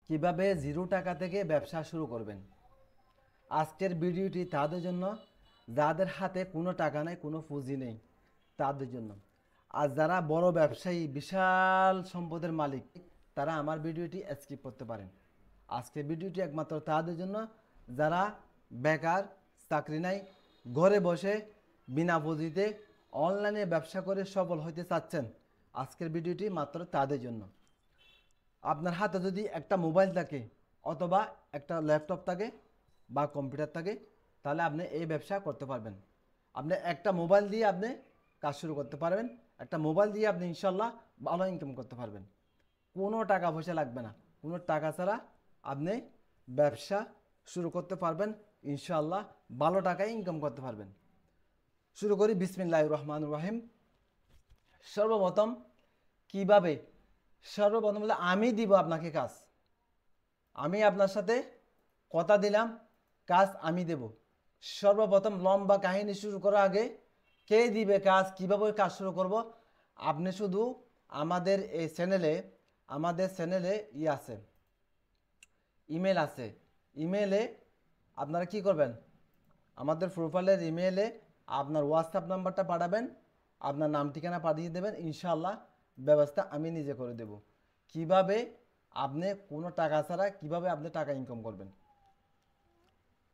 কিভাবে জিরো টাকা থেকে ব্যবসা শুরু করবেন। আজকের ভিডিওটি তাদের জন্য যাদের হাতে কোনো টাকা নেই, কোনো পুঁজি নেই, তাদের জন্য। আর যারা বড় ব্যবসায়ী, বিশাল সম্পদের মালিক, তারা আমার ভিডিওটি স্কিপ করতে পারেন। আজকের ভিডিওটি একমাত্র তাদের জন্য যারা বেকার, চাকরি নাই, ঘরে বসে বিনা পুঁজিতে অনলাইনে ব্যবসা করে সফল হতে চাচ্ছেন। আজকের ভিডিওটি মাত্র তাদের জন্য। আপনার হাতে যদি একটা মোবাইল থাকে অথবা একটা ল্যাপটপ থাকে বা কম্পিউটার থাকে, তাহলে আপনি এই ব্যবসা করতে পারবেন। আপনি একটা মোবাইল দিয়ে আপনি কাজ শুরু করতে পারবেন। একটা মোবাইল দিয়ে আপনি ইনশাল্লাহ ভালো ইনকাম করতে পারবেন। কোনো টাকা পয়সা লাগবে না, কোনো টাকা ছাড়া আপনি ব্যবসা শুরু করতে পারবেন। ইনশাল্লাহ ভালো টাকায় ইনকাম করতে পারবেন। শুরু করি বিসমিল্লাহির রহমানির রহিম। সর্বপ্রথম কিভাবে, সর্বপ্রথম হলে আমি দিব আপনাকে কাজ। আমি আপনার সাথে কথা দিলাম, কাজ আমি দেব। সর্বপ্রথম লম্বা কাহিনী শুরু করার আগে কে দিবে কাজ, কিভাবে কাজ শুরু করব, আপনি শুধু আমাদের এই চ্যানেলে, আমাদের চ্যানেলে আছে, ইমেল আছে। ইমেলে আপনারা কি করবেন, আমাদের প্রোফাইলের ইমেলে আপনার হোয়াটসঅ্যাপ নাম্বারটা পাঠাবেন, আপনার নাম ঠিকানা পাঠিয়ে দেবেন। ইনশাআল্লাহ ব্যবস্থা আমি নিজে করে দেব। কিভাবে আপনি কোনো টাকা ছাড়া কিভাবে আপনি টাকা ইনকাম করবেন,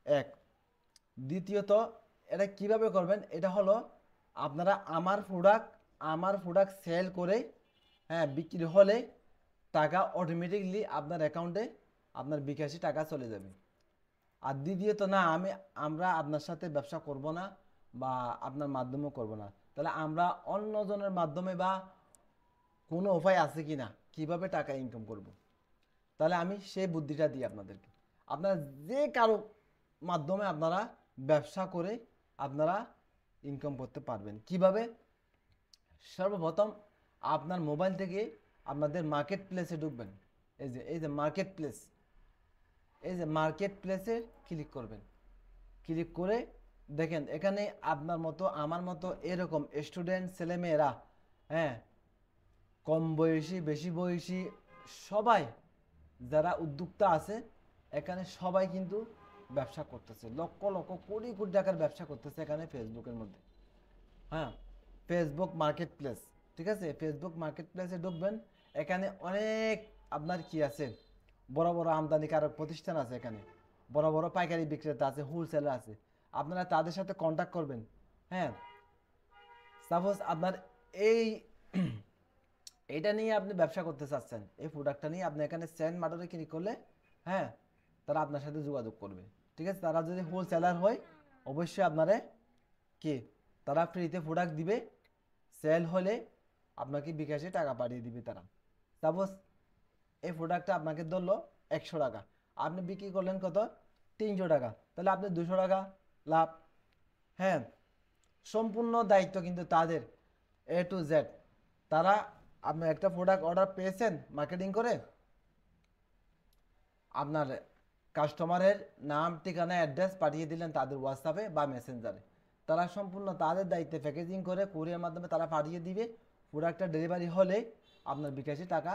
এক। দ্বিতীয়ত, এটা কিভাবে করবেন, এটা হলো আপনারা আমার প্রোডাক্ট সেল করে, হ্যাঁ, বিক্রি হলে টাকা অটোমেটিকলি আপনার অ্যাকাউন্টে, আপনার বিকাশে টাকা চলে যাবে। আর দ্বিতীয়ত, না আমরা আপনার সাথে ব্যবসা করব না বা আপনার মাধ্যমেও করব না, তাহলে আমরা অন্যজনের মাধ্যমে বা কোনো উপায় আছে কি না কীভাবে টাকা ইনকাম করব, তাহলে আমি সেই বুদ্ধিটা দিই আপনাদেরকে। আপনারা যে কারো মাধ্যমে আপনারা ব্যবসা করে আপনারা ইনকাম করতে পারবেন। কিভাবে, সর্বপ্রথম আপনার মোবাইল থেকে আপনাদের মার্কেট প্লেসে ঢুকবেন। এই যে মার্কেট প্লেস, এই যে মার্কেট প্লেসে ক্লিক করবেন। ক্লিক করে দেখেন এখানে আপনার মতো আমার মতো এরকম স্টুডেন্ট ছেলেমেয়েরা, হ্যাঁ, কম বয়সী বেশি বয়সী সবাই যারা উদ্যোক্তা আছে, এখানে সবাই কিন্তু ব্যবসা করতেছে, লক্ষ লক্ষ কোটি কোটি টাকার ব্যবসা করতেছে এখানে ফেসবুকের মধ্যে। হ্যাঁ, ফেসবুক মার্কেট প্লেস, ঠিক আছে। ফেসবুক মার্কেট প্লেসে ঢুকবেন। এখানে অনেক আপনার কি আছে, বড় বড় আমদানিকারক প্রতিষ্ঠান আছে, এখানে বড় বড় পাইকারি বিক্রেতা আছে, হোলসেলার আছে। আপনারা তাদের সাথে কন্ট্যাক্ট করবেন। হ্যাঁ, সাপোজ আপনার এই এটা নিয়ে আপনি ব্যবসা করতে চাচ্ছেন, এই প্রোডাক্টটা নিয়ে আপনি এখানে সেন্ড বাটনে ক্লিক করলে, হ্যাঁ, তারা আপনার সাথে যোগাযোগ করবে, ঠিক আছে। তারা যদি হোলসেলার হয়, অবশ্যই আপনারে কি, তারা ফ্রিতে প্রোডাক্ট দিবে। সেল হলে আপনাকে বিকাশে টাকা পাঠিয়ে দিবে তারা। সাপোজ এই প্রোডাক্টটা আপনাকে ধরলো 100 টাকা, আপনি বিক্রি করলেন কত, 300 টাকা, তাহলে আপনি 200 টাকা লাভ। হ্যাঁ, সম্পূর্ণ দায়িত্ব কিন্তু তাদের, A to Z। তারা, আপনি একটা প্রোডাক্ট অর্ডার পেয়েছেন মার্কেটিং করে, আপনার কাস্টমারের নাম ঠিকানা অ্যাড্রেস পাঠিয়ে দিলেন তাদের হোয়াটসঅ্যাপে বা মেসেঞ্জারে। তারা সম্পূর্ণ তাদের দায়িত্বে প্যাকেজিং করে কুরিয়ার মাধ্যমে তারা পাঠিয়ে দিবে। প্রোডাক্টটা ডেলিভারি হলে আপনার বিকাশে টাকা,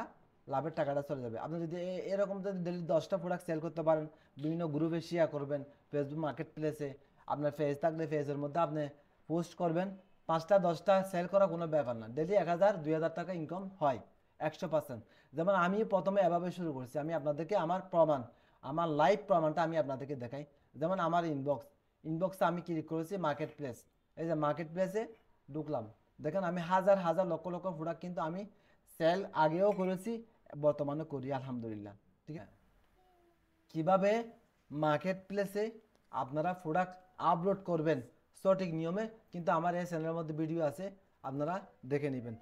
লাভের টাকাটা চলে যাবে। আপনি যদি এরকম যদি ডেলি 10টা প্রোডাক্ট সেল করতে পারেন, বিভিন্ন গ্রুপে শেয়ার করবেন, ফেসবুক মার্কেট প্লেসে আপনার পেজ থাকলে পেজের মধ্যে আপনি পোস্ট করবেন, 5টা 10টা সেল করা কোনো ব্যাপার না, ডেলি 1000 2000 টাকা ইনকাম হয় 100%। যেমন আমি প্রথমে এভাবে শুরু করছি, আমি আপনাদেরকে আমার প্রমাণ, আমার লাইভ প্রমাণটা আমি আপনাদেরকে দেখাই। যেমন আমার ইনবক্সে আমি ক্লিক করেছি মার্কেট প্লেস, এই যে মার্কেট প্লেসে ঢুকলাম। দেখেন আমি হাজার হাজার লক্ষ লক্ষ প্রোডাক্ট কিন্তু আমি সেল আগেও করেছি, বর্তমানে করি আলহামদুলিল্লাহ, ঠিক আছে। কিভাবে মার্কেট প্লেসে আপনারা প্রোডাক্ট আপলোড করবেন সঠিক নিয়মে, কিন্তু আমার এই চ্যানেলের মধ্যে ভিডিও আছে, আপনারা দেখে নেবেন।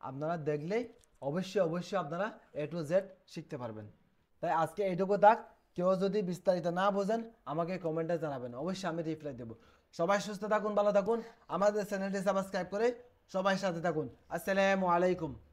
আপনারা দেখলেই অবশ্যই অবশ্যই আপনারা A to Z শিখতে পারবেন। তাই আজকে এইটুকু থাক। কেউ যদি বিস্তারিত না বোঝেন আমাকে কমেন্টে জানাবেন, অবশ্যই আমি রিপ্লাই দেবো। সবাই সুস্থ থাকুন, ভালো থাকুন, আমাদের চ্যানেলটি সাবস্ক্রাইব করে সবাই সাথে থাকুন। আসসালামু আলাইকুম।